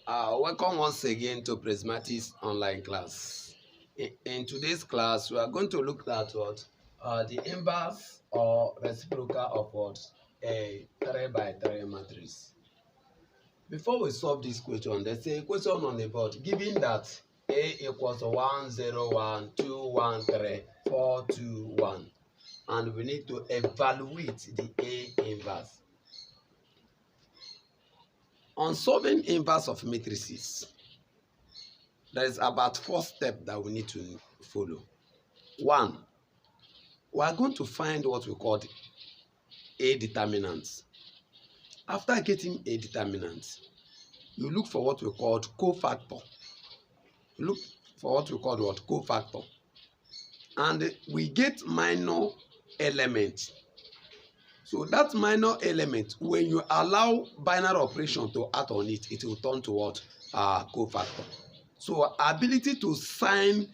Welcome once again to Prismatics online class. In today's class, we are going to look at what the inverse or reciprocal of what a 3 by 3 matrix. Before we solve this question, there's a question on the board. Given that A equals 1, 0, 1, 2, 1, 3, 4, 2, 1, and we need to evaluate the A inverse. On solving inverse of matrices, there is about 4 steps that we need to follow. 1, we are going to find what we call A determinants. After getting A determinants, you look for what we call cofactor. You look for what we call what cofactor, and we get minor element. So that minor element, when you allow binary operation to act on it, it will turn to what cofactor. So ability to assign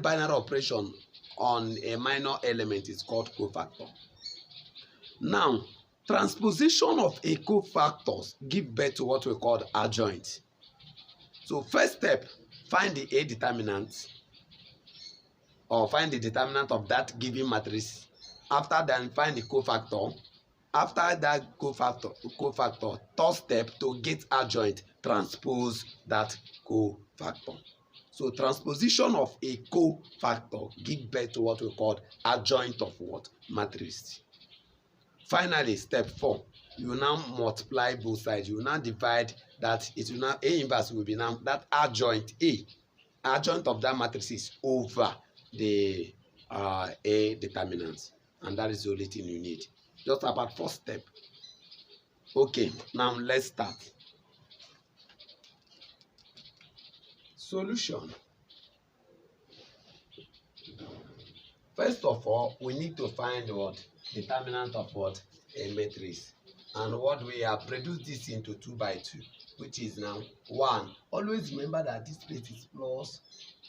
binary operation on a minor element is called cofactor. Now, transposition of a cofactors give birth to what we call adjoint. So first step, find the A determinant, or find the determinant of that given matrix. After that, find the cofactor. After that cofactor, third step, to get adjoint, transpose that cofactor. So transposition of a cofactor give birth to what we call adjoint of what matrix. Finally, step 4, you will now multiply both sides. You will now divide that. It will now A inverse will be now that adjoint adjoint of that matrix is over the A determinants, and that is the only thing you need. Just about 4 steps. Okay, now let's start. Solution. First of all, we need to find what determinant of what a matrix, and what we have reduced this into 2 by 2, which is now 1. Always remember that this place is plus,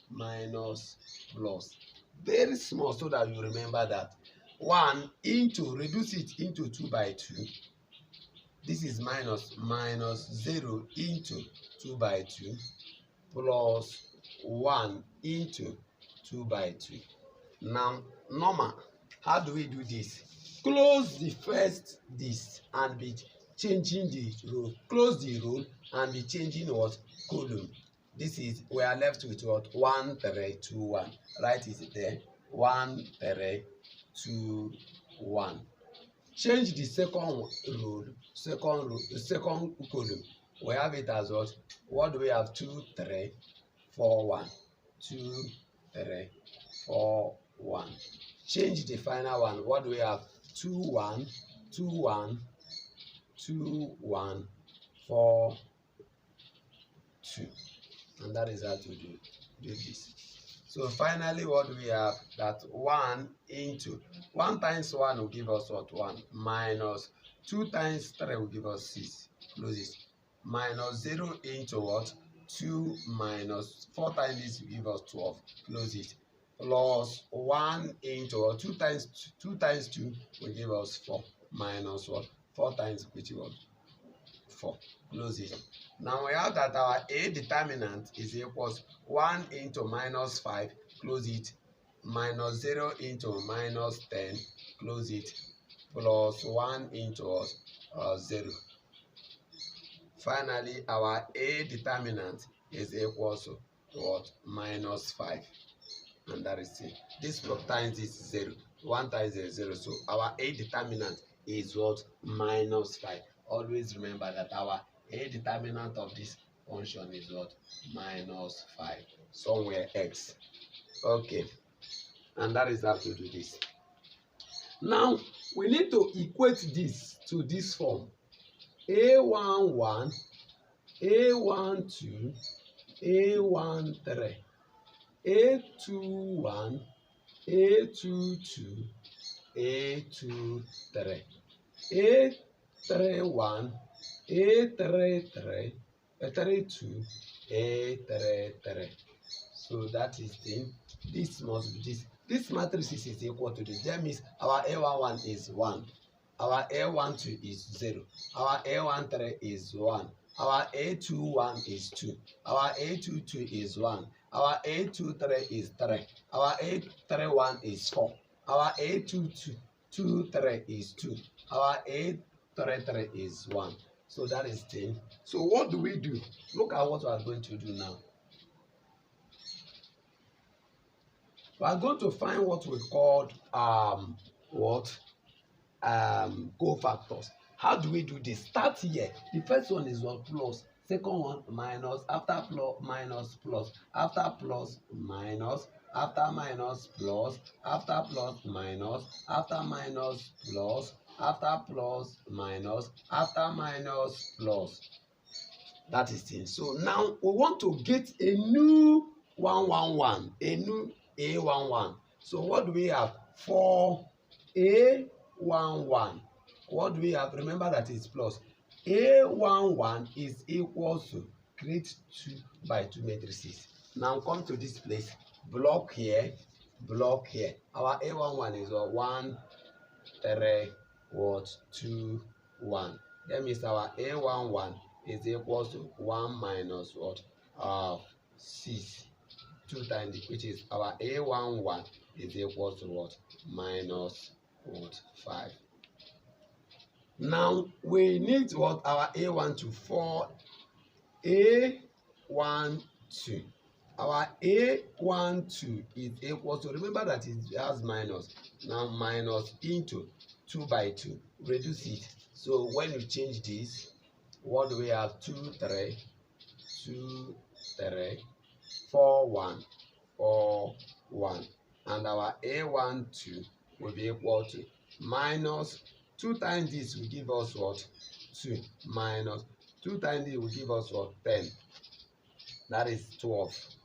minus, plus. Very small, so that you remember that 1 into, reduce it into 2 by 2. This is minus 0 into 2 by 2 plus 1 into 2 by 2. Now, normal, how do we do this? Close the first this and be changing the row. Close the row and be changing what column. This is, we are left with what 1, 3, 2, 1. Write it there. 1, 3, 2, 1. Change the second column. We have it as what? What do we have? 2, 3, 4, 1. 2, 3, 4, 1. Change the final one. What do we have? 2, 1, 2, 1, 2, 1, 4, 2. And that is how to do this. So finally, what do we have? That 1 into 1 times 1 will give us what? 1 minus 2 times 3 will give us 6. Close it. Minus 0 into what? 2 minus 4 times this will give us 12. Close it. Plus 1 into 2 times 2 will give us 4. Minus what? 4 times which was 4. Close it. Now we have that our A determinant is equals 1 into minus 5. Close it. Minus 0 into minus 10. Close it. Plus 1 into 0. Finally, our A determinant is equals to what? Minus 5. And that is it. This times is 0. 1 times is 0. So our A determinant is what? Minus 5. Always remember that our A determinant of this function is what? Minus 5. Somewhere X. Okay. And that is how to do this. Now, we need to equate this to this form. A11, A12, A13. A21, A22, A23, A31, A33, A32, A33. So that is this must be this. This matrix is equal to this. That means our A11 is 1. Our A12 is 0. Our A13 is 1. Our A21 is 2. Our A22 is 1. Our A23 is 3. Our A31 is 4. Our A23 is 2. Our A33 is 1. So that is 10. So what do we do? Look at what we are going to do now. We are going to find what we called cofactors. How do we do this? Start here. The first one is what? Plus. Second one minus. After plus minus plus. After plus minus. After minus plus. After plus minus. After minus plus. After plus minus. After minus plus. That is it. So now we want to get a new 111, a new A11. So what do we have? For A11, what do we have? Remember that it's plus. A11 is equal to create 2 by 2 matrices. Now come to this place. Block here, block here. Our A11 is 1, 3, 2, 1. That means our A11 is equal to 1 minus 6. 2 times it, which is our A11 is equal to what? Minus 5. Now we need what? Our A12 for A12. Our A12 is equal to, remember that it has minus. Now minus into 2 by 2. Reduce it. So when you change this, what do we have? 2, 3, 2, 3, 4, 1, 4, 1. And our A12 will be equal to minus 2 times this will give us what? 2. Minus 2 times this will give us what? 10. That is 12.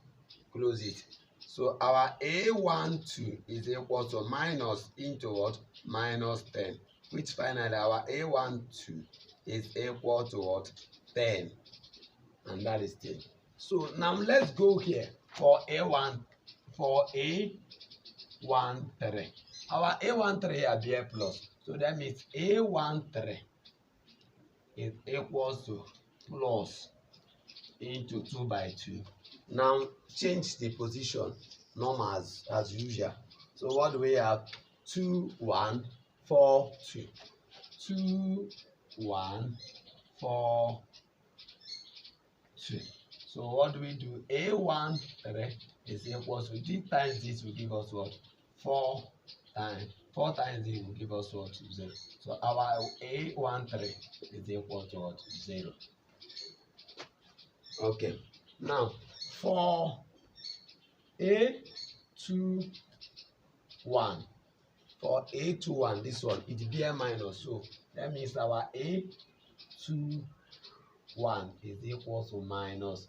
Close it. So our A12 is equal to minus into what? Minus 10. Which finally our A12 is equal to what? 10. And that is 10. So now let's go here for A1, for A13. Our A13 here be a plus. So that means A13 is equal to plus into 2 by 2. Now change the position normal as usual. So what do we have? 2, 1, 4, 2. 2, 1, 4, 2. So what do we do? A13 is equal to this times this will give us what? 4 times. 4 times this will give us what? 0. So our A13 is equal to what? 0. Okay. Now for A21, for A21, this one it be a minus, so that means our A21 is equal to minus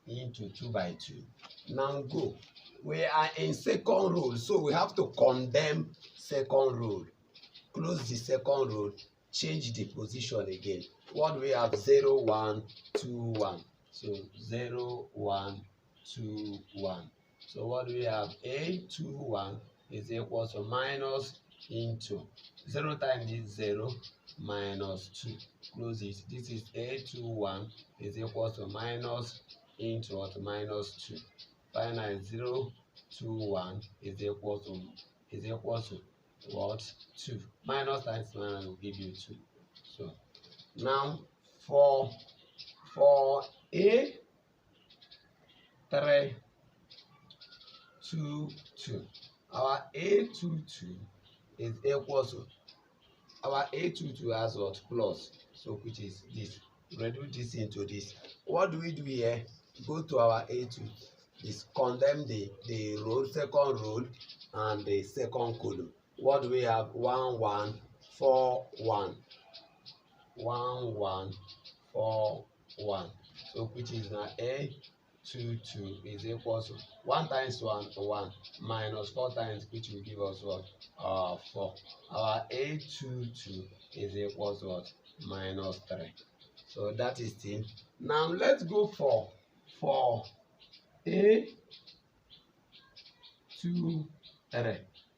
into 2 by 2. Now go. We are in second rule, so we have to condemn second rule. Close the second rule, change the position again. What do we have? 0, 1, 2, 1. So 0, 1, 2, 1. So what do we have? A21 is equal to minus into 0 times this 0 minus 2. Close it. This is A21 is equal to minus into what? Minus 2. Finally 0, 2, 1 is equal to what? 2. Minus times minus will give you 2. So now for A3, 2, 2. Our A22 is equal to, our A22 has what? Plus. So which is this. Reduce this into this. What do we do here? Go to our A2. Is condemn the row, second row and the second column. What do we have? 1, 1, 4, 1. 1, 1, 4, 1. So which is now A22 is equal to 1 times 1, 1, minus 4 times, which will give us what? 4. Our A22 is equal to what? Minus 3. So that is it. Now let's go for A23,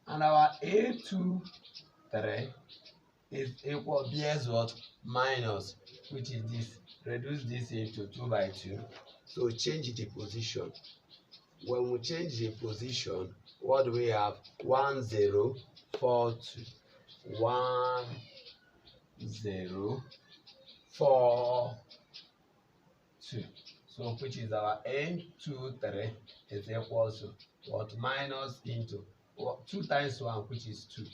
and our A23 is equal, B as what? Minus, which is this. Reduce this into 2 by 2. So change the position. When we change the position, what do we have? 1 0 4 2. 1 0 4 2. So which is our n 2 3 is equal to what? Minus into what? 2 times 1, which is 2,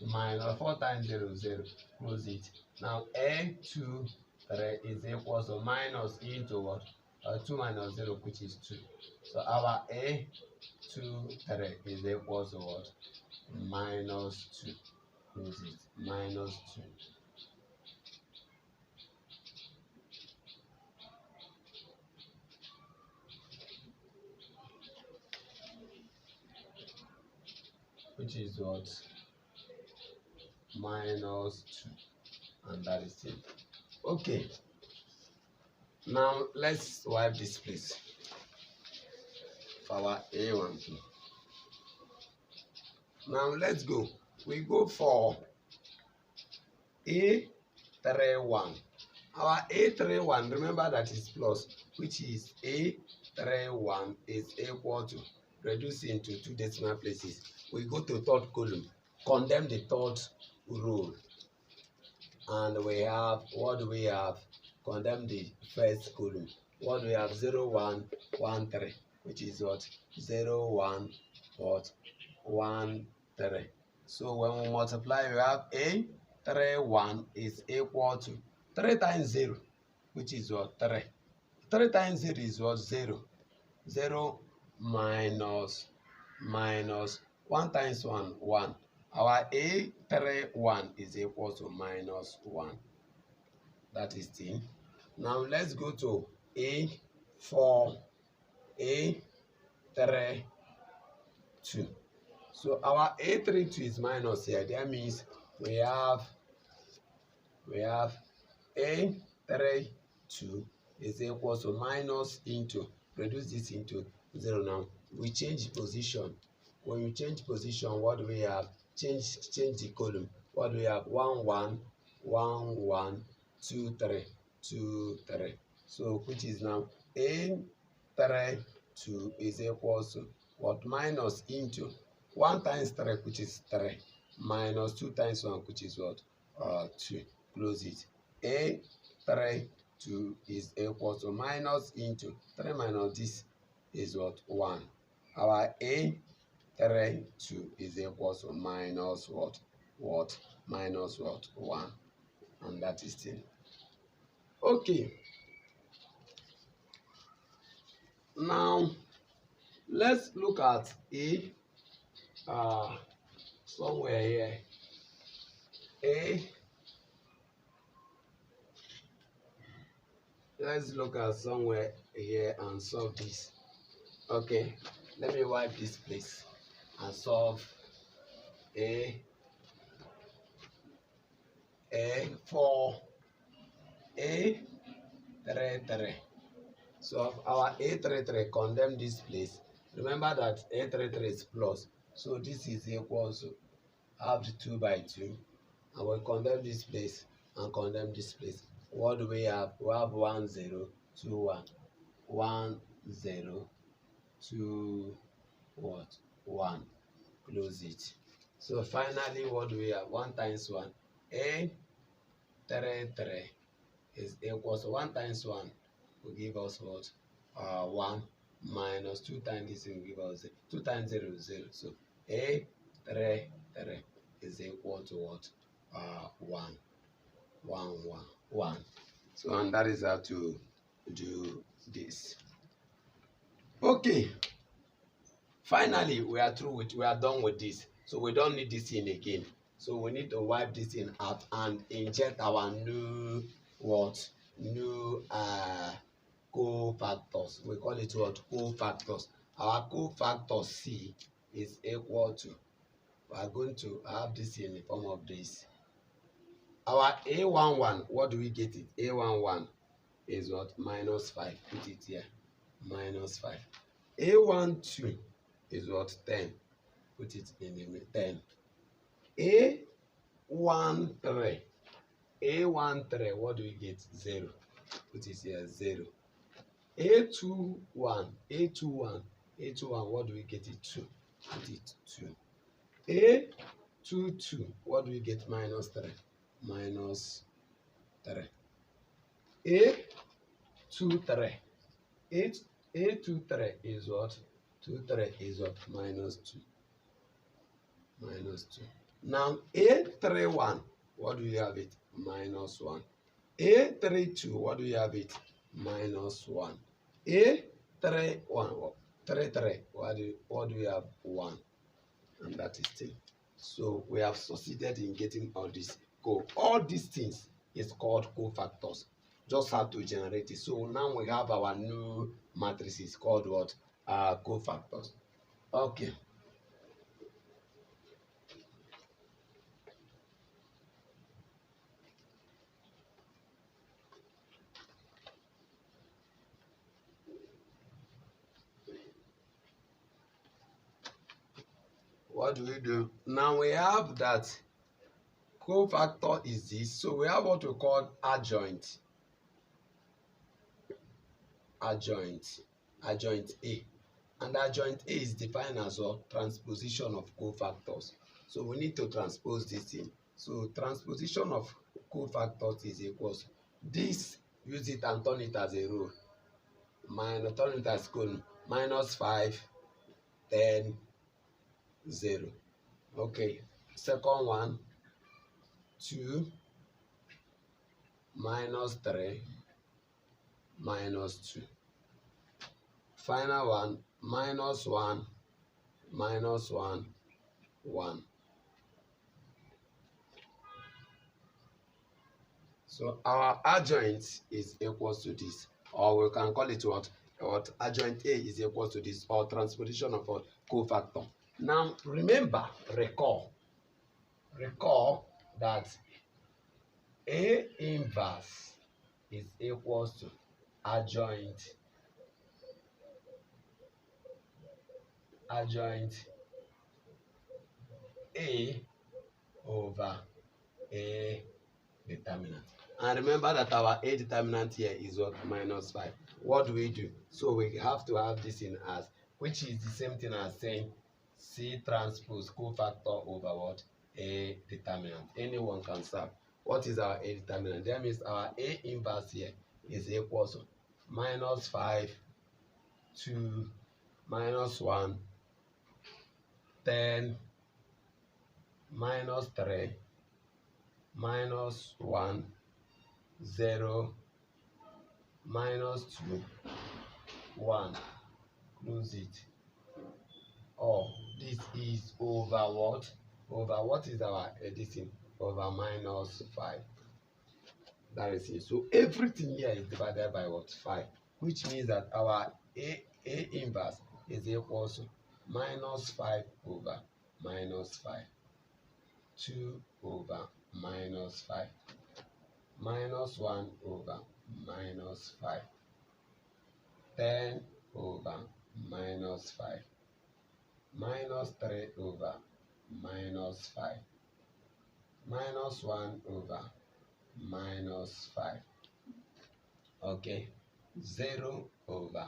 minus 4 times 0 0. Close it. Now n 2 3 is equal to minus into what? 2 minus 0, which is 2. So our a 2 3 is equal to what? Minus 2. Close it. Minus 2. Which is what? Minus 2. And that is it. Okay. Now let's wipe this place for our A1. Now let's go. We go for A31. Our A31, remember that is plus, which is A31 is equal to, reduce into 2 decimal places. We go to third column, condemn the third row, and we have, what do we have? Condemn the first column. What do we have? 0 1 1 3, which is what? 0 1 what? 1 3. So when we multiply, we have A31 is equal to 3 times 0, which is what? 3. 3 times 0 is what? 0. 0 minus 1 times 1, 1. Our A31 is equal to minus 1. That is the. Now let's go to A4, A32. So our A32 is minus here. That means we have A32 is equal to minus into, reduce this into 0 now. We change position. When you change position, what do we have? Change the column. What do we have? 1 1 1 1 2 3 2 3. So which is now A32 is equal to what? Minus into 1 times 3, which is 3, minus 2 times 1, which is what? 2. Close it. A32 is equal to minus into 3 minus this is what? 1. Our A32 is equal to minus what? Minus what? 1. And that is it. Okay. Now let's look at somewhere here. Let's look at somewhere here and solve this. Okay, let me wipe this place and solve for A33. So our A33, condemn this place. Remember that A33 is plus, so this is equal to half the 2 by 2, and we condemn this place and condemn this place. What do we have? We have 1 0 2 1 1 0 2 what? 1. Close it. So finally, what do we have? 1 times 1. A33 is equal to 1 times 1 will give us what? 1 minus 2 times this will give us 2 times 0 is 0. So A33 is equal to what? 1 1 1 1. So and that is how to do this. Okay. Finally, we are done with this. So we don't need this in again. So we need to wipe this in out and inject our new what? New cofactors. We call it what? Cofactors. Our cofactor C is equal to, we are going to have this in the form of this. Our A11, what do we get it? A11 is what? Minus 5. Put it here. Minus 5. A12 is what? 10. Put it in the 10. A13 A13, what do we get? 0. Put it here, 0. A21, what do we get? It 2. Put it 2. A22, what do we get? Minus 3. Minus 3. A23. A23 is what? 23 is what? Minus 2. Minus 2. Now A31, what do we have it? Minus 1. A32, what do we have it? Minus 1. A31, 33, what do we have? 1. And that is 10. So we have succeeded in getting all this. All these things is called cofactors. Just have to generate it. So now we have our new matrices called what? Cofactors. Okay. What do we do? Now we have that cofactor is this. So we have what we call adjoint. Adjoint A. And adjoint A is defined as a transposition of cofactors. So we need to transpose this in. So transposition of cofactors is equals this, use it and turn it as a row. Turn it as column. Minus 5, 10, 0. Okay. Second one, 2, minus 3, minus 2. Final one, minus 1, minus 1, 1. So our adjoint is equals to this, or we can call it what adjoint A is equals to this, or transposition of a cofactor. Now remember, recall that A inverse is equals to adjoint A over A determinant. And remember that our A determinant here is what? Minus 5. What do we do? So we have to have this in as, which is the same thing as saying C transpose cofactor over what? A determinant. Anyone can serve. What is our A determinant? That means our A inverse here is equal to minus 5, 2, minus 1, 10, minus 3, minus 1, 0, minus 2, 1. Close it. Oh, this is over what? Over what is our addition? Over minus 5. That is it. So everything here is divided by what? 5. Which means that our A inverse is equal to minus 5 over minus 5. 2 over minus 5. Minus 1 over minus 5. 10 over minus 5. Minus 3 over minus 5. Minus 1 over minus 5. Okay. 0 over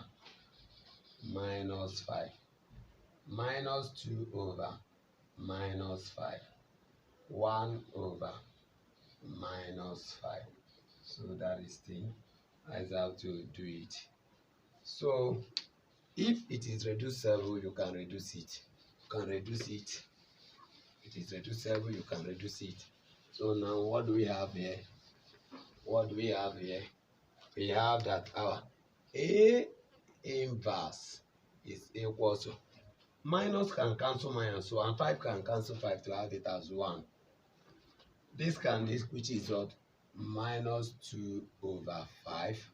minus 5. Minus 2 over minus 5. 1 over minus 5. So that is how to do it. So if it is reducible, you can reduce it. It is reducible, you can reduce it. So now what do we have here? We have that our A inverse is equal to, minus can cancel minus 1, and 5 can cancel 5 to have it as 1. This, which is what? Minus 2 over 5.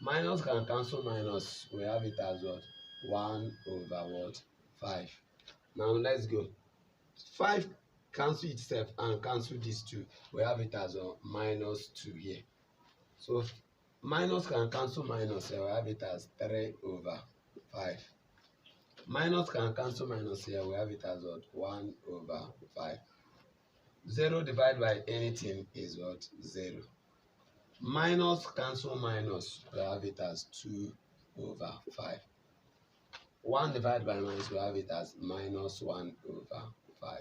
Minus can cancel minus, we have it as what? 1 over what? 5. Now let's go. 5 cancel itself and cancel these 2. We have it as a minus 2 here. So minus can cancel minus here. We have it as 3 over 5. Minus can cancel minus here. We have it as what? 1 over 5. 0 divided by anything is what? 0. Minus cancel minus, we have it as 2 over 5. 1 divided by minus, we have it as minus 1 over 5.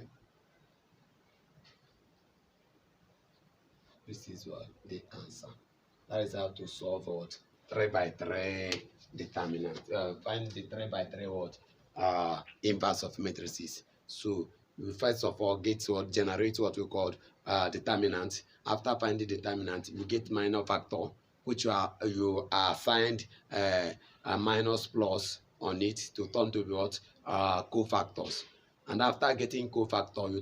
This is what the answer. That is how to solve what? 3 by 3 determinant. Find the 3 by 3 what? Inverse of matrices. So we first of all get what? Generate what we call determinant. After finding determinant, you get minor factor, which you are assigned a minus plus on it to turn to what? Cofactors. And after getting cofactor,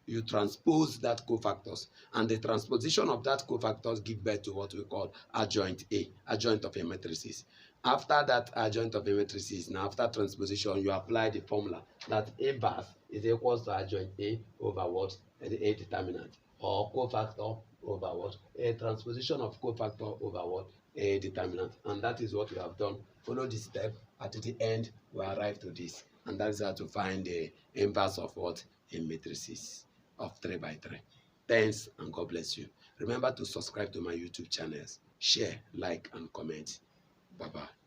you transpose that cofactors, and the transposition of that cofactors give birth to what we call adjoint A, adjoint of a matrices. After that adjoint of a matrices, now after transposition, you apply the formula that inverse is equals to adjoint A over what? The A determinant, or cofactor over what? A transposition of cofactor over what? A determinant. And that is what we have done. Follow this step. At the end, we arrive to this. And that is how to find the inverse of what? In matrices of 3 by 3. Thanks and God bless you. Remember to subscribe to my YouTube channels. Share, like, and comment. Bye-bye.